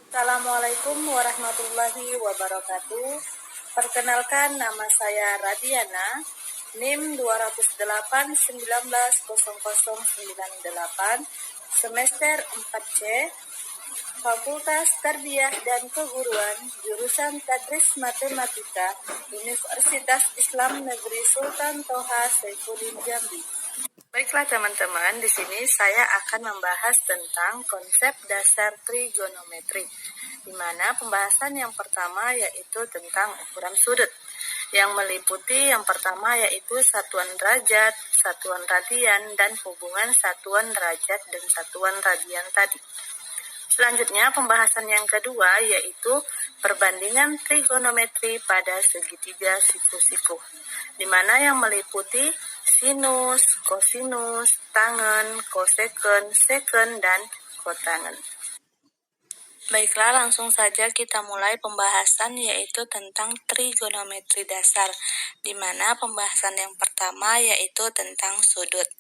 Assalamualaikum warahmatullahi wabarakatuh. Perkenalkan, nama saya Radiana, NIM 208190098, semester 4C, Fakultas Tarbiyah dan Keguruan, jurusan Tadris Matematika, Universitas Islam Negeri Sultan Toha Saifuddin Jambi. Baiklah teman-teman, di sini saya akan membahas tentang konsep dasar trigonometri, di mana pembahasan yang pertama yaitu tentang ukuran sudut, yang meliputi yang pertama yaitu satuan derajat, satuan radian, dan hubungan satuan derajat dan satuan radian tadi. Selanjutnya, pembahasan yang kedua yaitu perbandingan trigonometri pada segitiga siku-siku, di mana yang meliputi sinus, kosinus, tangen, koseken, seken, dan kotangen. Baiklah, langsung saja kita mulai pembahasan yaitu tentang trigonometri dasar, di mana pembahasan yang pertama yaitu tentang sudut.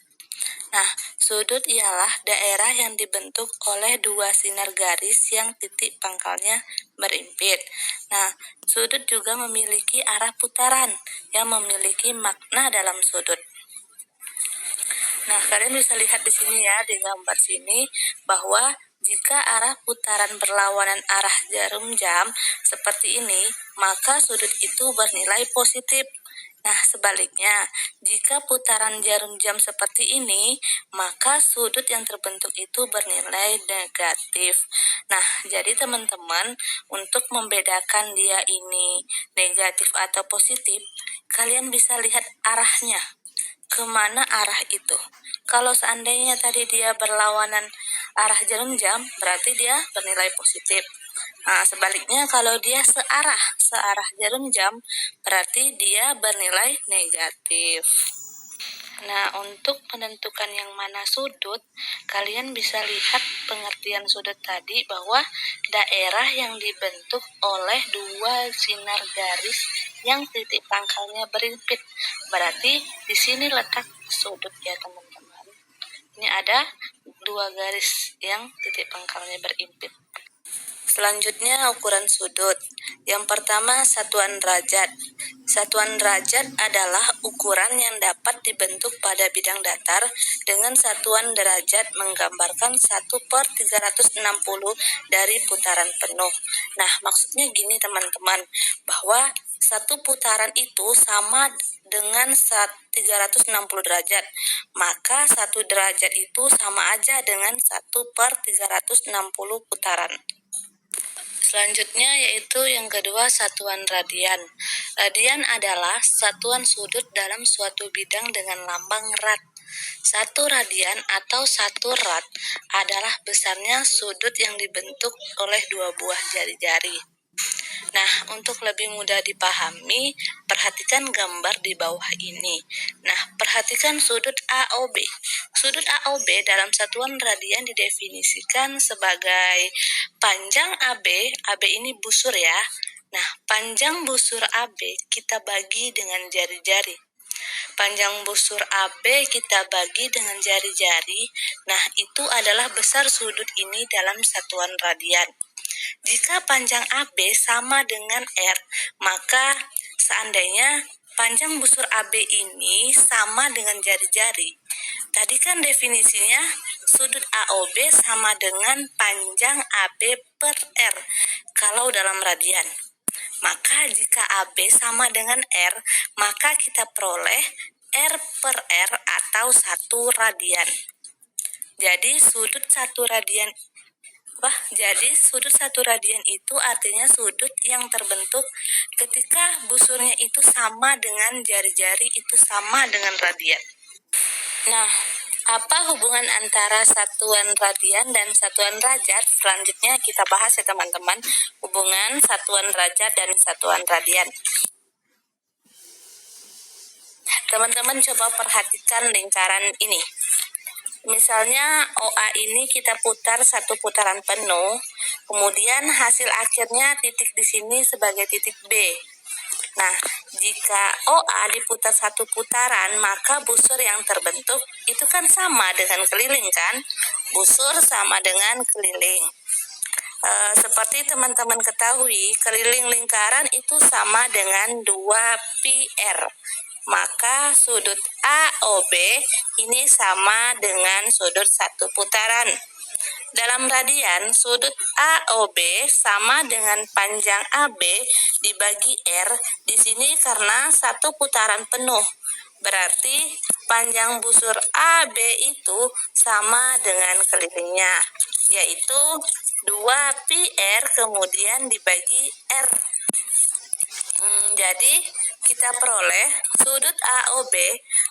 Nah, sudut ialah daerah yang dibentuk oleh dua sinar garis yang titik pangkalnya berimpit. Nah, sudut juga memiliki arah putaran yang memiliki makna dalam sudut. Nah, kalian bisa lihat di sini ya, di gambar sini, bahwa jika arah putaran berlawanan arah jarum jam seperti ini, maka sudut itu bernilai positif. Nah, sebaliknya, jika putaran jarum jam seperti ini, maka sudut yang terbentuk itu bernilai negatif. Nah, jadi teman-teman, untuk membedakan dia ini negatif atau positif, kalian bisa lihat arahnya. Kemana arah itu? Kalau seandainya tadi dia berlawanan arah jarum jam, berarti dia bernilai positif. Nah, sebaliknya kalau dia searah jarum jam, berarti dia bernilai negatif. Nah, untuk menentukan yang mana sudut, kalian bisa lihat pengertian sudut tadi bahwa daerah yang dibentuk oleh dua sinar garis yang titik pangkalnya berimpit. Berarti di sini letak sudut ya teman-teman. Ini ada dua garis yang titik pangkalnya berimpit. Selanjutnya ukuran sudut. Yang pertama satuan derajat. Satuan derajat adalah ukuran yang dapat dibentuk pada bidang datar dengan satuan derajat menggambarkan 1/360 dari putaran penuh. Nah, maksudnya gini teman-teman, bahwa satu putaran itu sama dengan 360 derajat, maka satu derajat itu sama aja dengan 1/360 putaran. Selanjutnya yaitu yang kedua satuan radian. Radian adalah satuan sudut dalam suatu bidang dengan lambang rad. Satu radian atau satu rad adalah besarnya sudut yang dibentuk oleh dua buah jari-jari. Nah, untuk lebih mudah dipahami, perhatikan gambar di bawah ini. Nah, perhatikan sudut AOB. Sudut AOB dalam satuan radian didefinisikan sebagai panjang AB. AB ini busur ya. Nah, panjang busur AB kita bagi dengan jari-jari. Panjang busur AB kita bagi dengan jari-jari. Nah, itu adalah besar sudut ini dalam satuan radian. Jika panjang AB sama dengan R, maka seandainya panjang busur AB ini sama dengan jari-jari. Tadi kan definisinya sudut AOB sama dengan panjang AB per R kalau dalam radian. Maka jika AB sama dengan R, maka kita peroleh R per R atau 1 radian. Jadi sudut 1 radian itu artinya sudut yang terbentuk ketika busurnya itu sama dengan jari-jari itu sama dengan radian. Nah, apa hubungan antara satuan radian dan satuan derajat? Selanjutnya kita bahas ya teman-teman, hubungan satuan derajat dan satuan radian. Teman-teman coba perhatikan lingkaran ini. Misalnya OA ini kita putar satu putaran penuh, kemudian hasil akhirnya titik di sini sebagai titik B. Nah, jika OA diputar satu putaran, maka busur yang terbentuk itu kan sama dengan keliling kan? Busur sama dengan keliling. Seperti teman-teman ketahui, keliling lingkaran itu sama dengan 2πr. Maka sudut AOB ini sama dengan sudut satu putaran. Dalam radian, sudut AOB sama dengan panjang AB dibagi R di sini karena satu putaran penuh. Berarti panjang busur AB itu sama dengan kelilingnya, yaitu 2πr kemudian dibagi R. Jadi kita peroleh sudut AOB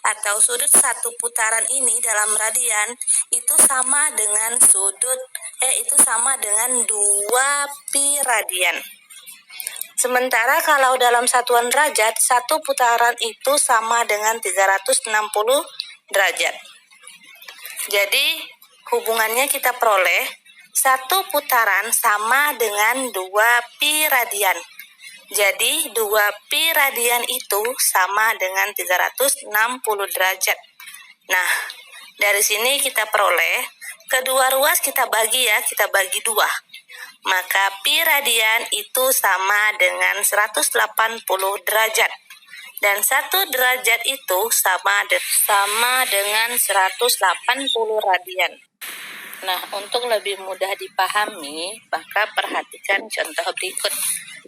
atau sudut satu putaran ini dalam radian itu sama dengan sama dengan 2π radian. Sementara kalau dalam satuan derajat, satu putaran itu sama dengan 360 derajat. Jadi hubungannya kita peroleh satu putaran sama dengan 2π radian. Jadi 2π radian itu sama dengan 360 derajat. Nah, dari sini kita peroleh kedua ruas kita bagi 2. Maka pi radian itu sama dengan 180 derajat. Dan 1 derajat itu sama dengan 180 radian. Nah, untuk lebih mudah dipahami, maka perhatikan contoh berikut,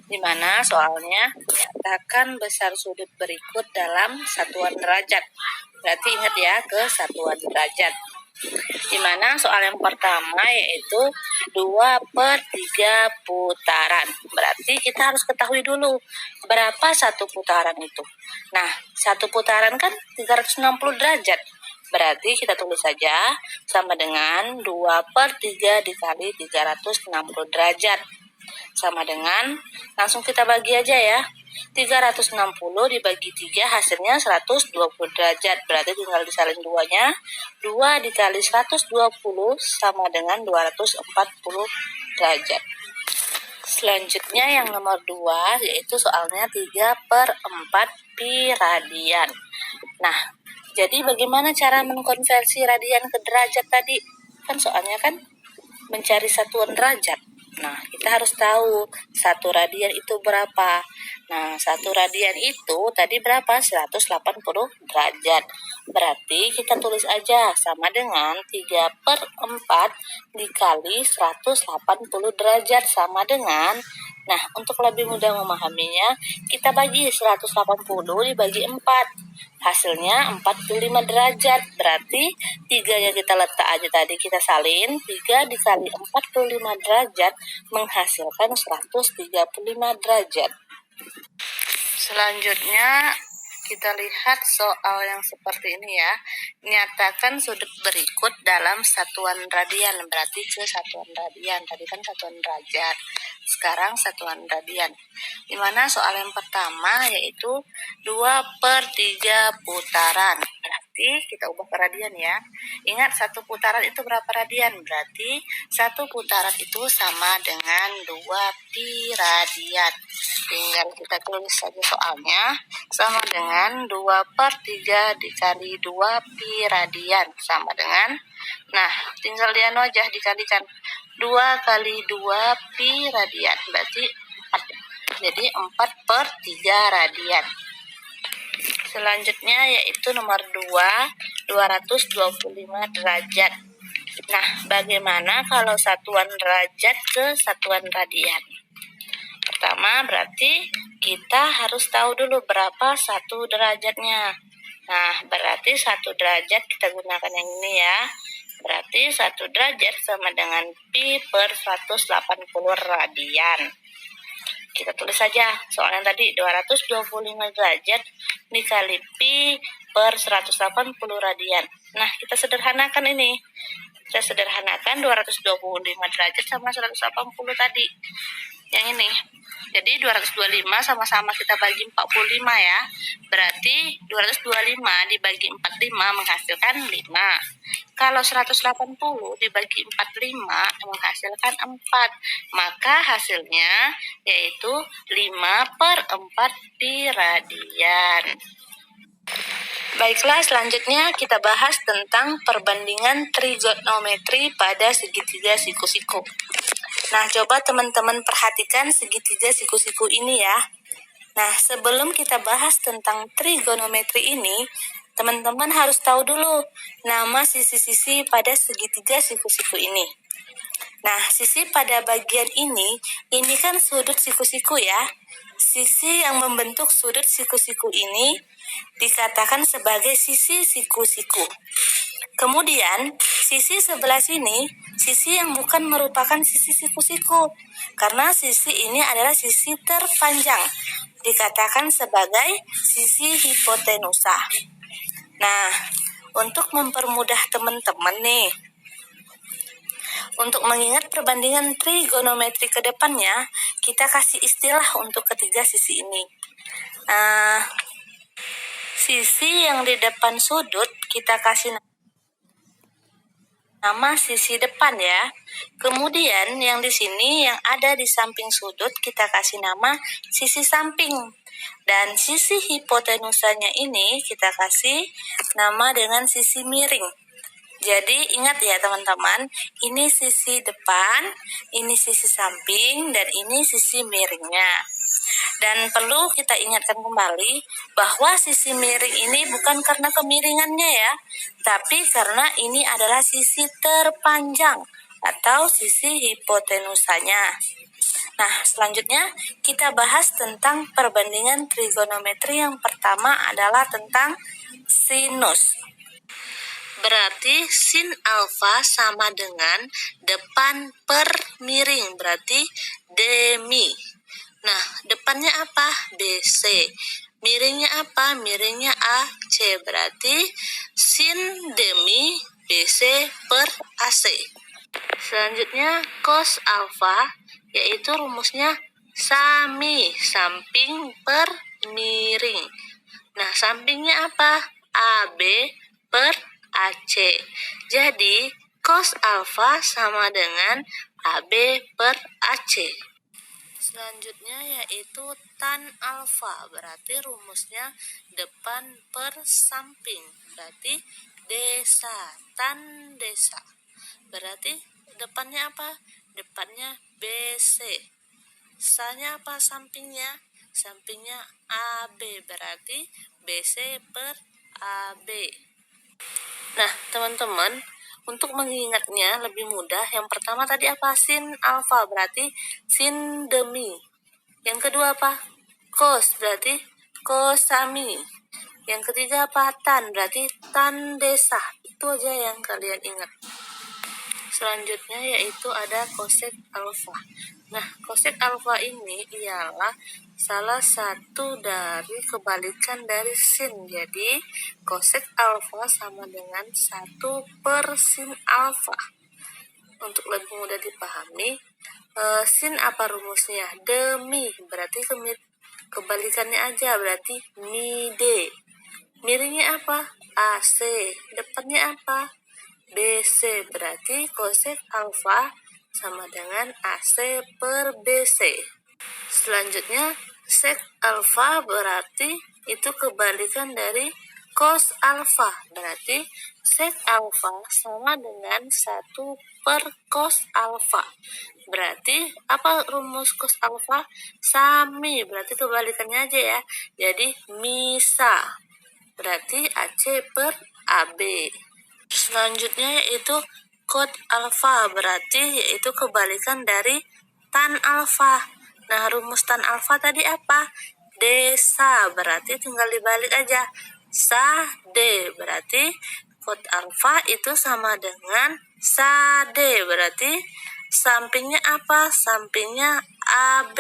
di mana soalnya menyatakan besar sudut berikut dalam satuan derajat. Berarti ingat ya, ke satuan derajat. Di mana soal yang pertama yaitu 2/3 putaran. Berarti kita harus ketahui dulu berapa satu putaran itu. Nah, satu putaran kan 360 derajat. Berarti kita tulis saja sama dengan 2/3 dikali 360 derajat. Sama dengan, langsung kita bagi aja ya. 360 dibagi 3 hasilnya 120 derajat. Berarti tinggal disalin 2-nya. 2 dikali 120 sama dengan 240 derajat. Selanjutnya yang nomor 2 yaitu soalnya 3/4 pi radian. Nah, jadi bagaimana cara mengkonversi radian ke derajat tadi? Kan soalnya kan mencari satuan derajat. Nah, kita harus tahu satu radian itu berapa. Nah, satu radian itu tadi berapa? 180 derajat. Berarti kita tulis aja sama dengan 3/4 dikali 180 derajat sama dengan. Nah, untuk lebih mudah memahaminya, kita bagi 180 dibagi 4. Hasilnya 45 derajat. Berarti 3-nya kita letak aja tadi, kita salin. 3 dikali 45 derajat menghasilkan 135 derajat. Selanjutnya kita lihat soal yang seperti ini ya. Nyatakan sudut berikut dalam satuan radian. Berarti ke satuan radian. Tadi kan satuan derajat. Sekarang satuan radian. Dimana soal yang pertama yaitu 2/3 putaran. Berarti kita ubah ke radian ya. Ingat satu putaran itu berapa radian? Berarti satu putaran itu sama dengan 2π radian. Tinggal kita tulis saja soalnya sama dengan 2/3 dikali 2π radian sama dengan, nah tinggal dianu aja dikalikan 2 kali 2π radian berarti 4. Jadi 4/3 radian. Selanjutnya yaitu nomor 2, 225 derajat. Nah, bagaimana kalau satuan derajat ke satuan radian? Pertama, berarti kita harus tahu dulu berapa satu derajatnya. Nah, berarti 1 derajat kita gunakan yang ini ya. Berarti 1 derajat sama dengan pi per 180 radian. Kita tulis saja soalnya tadi 225 derajat dikali pi per 180 radian. Nah, kita sederhanakan ini. Kita sederhanakan 225 derajat sama 180 tadi. Yang ini. Jadi 225 sama-sama kita bagi 45 ya. Berarti 225 dibagi 45 menghasilkan 5. Kalau 180 dibagi 45 menghasilkan 4. Maka hasilnya yaitu 5/4 pi radian. Baiklah, selanjutnya kita bahas tentang perbandingan trigonometri pada segitiga siku-siku. Nah, coba teman-teman perhatikan segitiga siku-siku ini ya. Nah, sebelum kita bahas tentang trigonometri ini, teman-teman harus tahu dulu nama sisi-sisi pada segitiga siku-siku ini. Nah, sisi pada bagian ini kan sudut siku-siku ya. Sisi yang membentuk sudut siku-siku ini dikatakan sebagai sisi siku-siku. Kemudian, sisi sebelah sini, sisi yang bukan merupakan sisi siku-siku, karena sisi ini adalah sisi terpanjang, dikatakan sebagai sisi hipotenusa. Nah, untuk mempermudah teman-teman nih, untuk mengingat perbandingan trigonometri ke depannya, kita kasih istilah untuk ketiga sisi ini. Sisi yang di depan sudut kita kasih nama sisi depan ya. Kemudian yang di sini yang ada di samping sudut kita kasih nama sisi samping. Dan sisi hipotenusanya ini kita kasih nama dengan sisi miring. Jadi ingat ya teman-teman, ini sisi depan, ini sisi samping, dan ini sisi miringnya. Dan perlu kita ingatkan kembali bahwa sisi miring ini bukan karena kemiringannya ya, tapi karena ini adalah sisi terpanjang atau sisi hipotenusanya. Nah, selanjutnya kita bahas tentang perbandingan trigonometri. Yang pertama adalah tentang sinus. Berarti sin alfa sama dengan depan per miring, berarti demi. Nah, depannya apa? BC. Miringnya apa? Miringnya AC. Berarti sin demi BC per AC. Selanjutnya cos alfa, yaitu rumusnya sami samping per miring. Nah, sampingnya apa? AB per AC. Jadi, cos alfa sama dengan AB per AC. Selanjutnya yaitu tan alfa, berarti rumusnya depan per samping, berarti desa, tan desa. Berarti depannya apa? Depannya BC. Sanya apa sampingnya? Sampingnya AB, berarti BC per AB. Nah, teman-teman, untuk mengingatnya lebih mudah, yang pertama tadi apa? Sin alfa, berarti sin demi. Yang kedua apa? Cos, berarti cos sami. Yang ketiga apa? Tan, berarti tan desa. Itu aja yang kalian ingat. Selanjutnya yaitu ada cosec alfa. Nah, cosec alfa ini ialah salah satu dari kebalikan dari sin. Jadi, cosec alfa sama dengan 1 per sin alfa. Untuk lebih mudah dipahami, sin apa rumusnya? Demi, berarti kebalikannya aja, berarti mide. Miringnya apa? AC. Depannya apa? BC, berarti cosec alfa sama dengan AC per BC. Selanjutnya, sec alfa berarti itu kebalikan dari cos alfa. Berarti sec alfa sama dengan 1 per cos alfa. Berarti apa rumus cos alfa? Sami, berarti kebalikannya aja ya. Jadi misa. Berarti AC per AB. Selanjutnya yaitu cot alfa, berarti yaitu kebalikan dari tan alfa. Nah, rumus tan alfa tadi apa? Desa, berarti tinggal dibalik aja. Sa D, berarti cot alfa itu sama dengan sa D, berarti sampingnya apa? Sampingnya AB.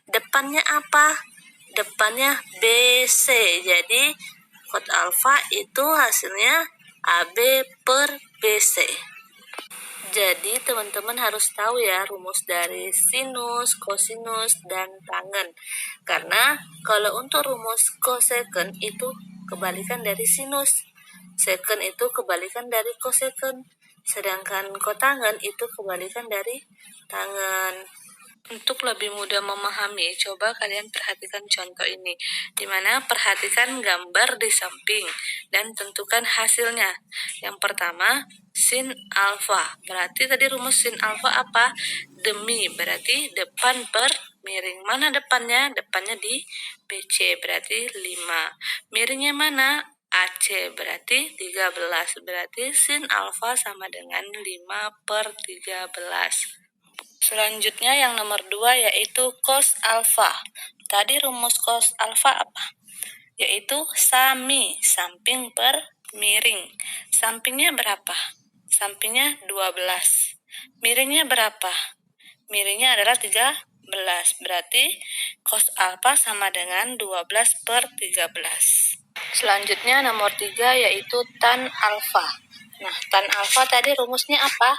Depannya apa? Depannya BC. Jadi cot alfa itu hasilnya AB per BC. Jadi teman-teman harus tahu ya rumus dari sinus, kosinus, dan tangen. Karena kalau untuk rumus cosecant itu kebalikan dari sinus. Secant itu kebalikan dari cosecant. Sedangkan kotangen itu kebalikan dari tangen. Untuk lebih mudah memahami, coba kalian perhatikan contoh ini, di mana perhatikan gambar di samping dan tentukan hasilnya. Yang pertama, sin alfa. Berarti tadi rumus sin alfa apa? Demi, berarti depan per miring. Mana depannya? Depannya di BC, berarti 5. Miringnya mana? AC, berarti 13. Berarti sin alfa sama dengan 5/13. Selanjutnya yang nomor 2 yaitu cos alfa. Tadi rumus cos alfa apa? Yaitu sami, samping per miring. Sampingnya berapa? Sampingnya 12. Miringnya berapa? Miringnya adalah 13. Berarti cos alfa sama dengan 12/13. Selanjutnya nomor 3 yaitu tan alfa. Nah, tan alfa tadi rumusnya apa?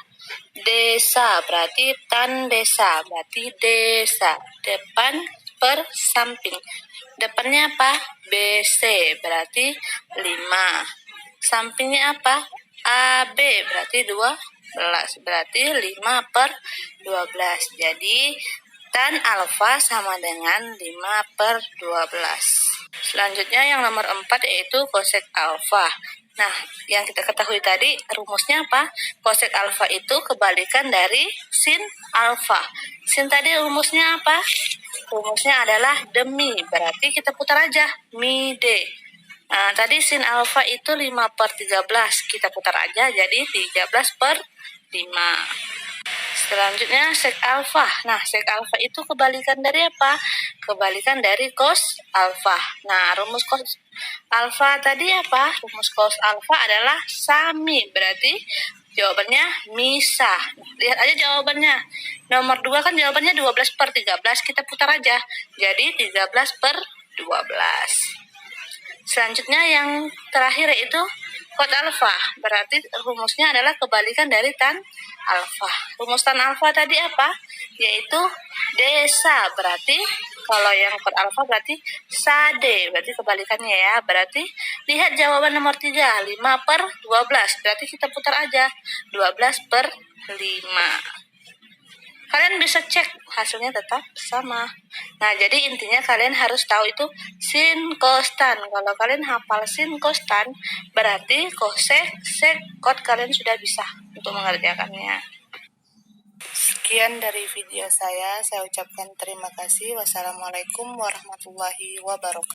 Desa, berarti tan desa, berarti desa. Depan per samping. Depannya apa? BC, berarti 5. Sampingnya apa? AB, berarti 12. Berarti 5/12. Jadi, tan alfa sama dengan 5/12. Selanjutnya yang nomor 4 yaitu cosec alfa. Nah, yang kita ketahui tadi rumusnya apa? Cosec alfa itu kebalikan dari sin alfa. Sin tadi rumusnya apa? Rumusnya adalah demi, berarti kita putar aja, mi d. Nah, tadi sin alfa itu 5/13, kita putar aja jadi 13/5. Selanjutnya sek alfa. Nah, sek alfa itu kebalikan dari apa? Kebalikan dari cos alfa. Nah, rumus cos alfa tadi apa? Rumus cos alfa adalah sami. Berarti jawabannya misah. Lihat aja jawabannya. Nomor 2 kan jawabannya 12/13. Kita putar aja. Jadi 13/12. Selanjutnya yang terakhir yaitu cot alfa. Berarti rumusnya adalah kebalikan dari tan alfa. Rumus tan alfa tadi apa? Yaitu desa. Berarti kalau yang cot alfa berarti sade. Berarti kebalikannya ya. Berarti lihat jawaban nomor 3. 5/12. Berarti kita putar aja. 12/5. Kalian bisa cek hasilnya tetap sama. Nah, jadi intinya kalian harus tahu itu sin, cos, tan. Kalau kalian hafal sin, cos, tan, berarti cosec, sec, cot kalian sudah bisa untuk mengerjakannya. Sekian dari video saya ucapkan terima kasih. Wassalamualaikum warahmatullahi wabarakatuh.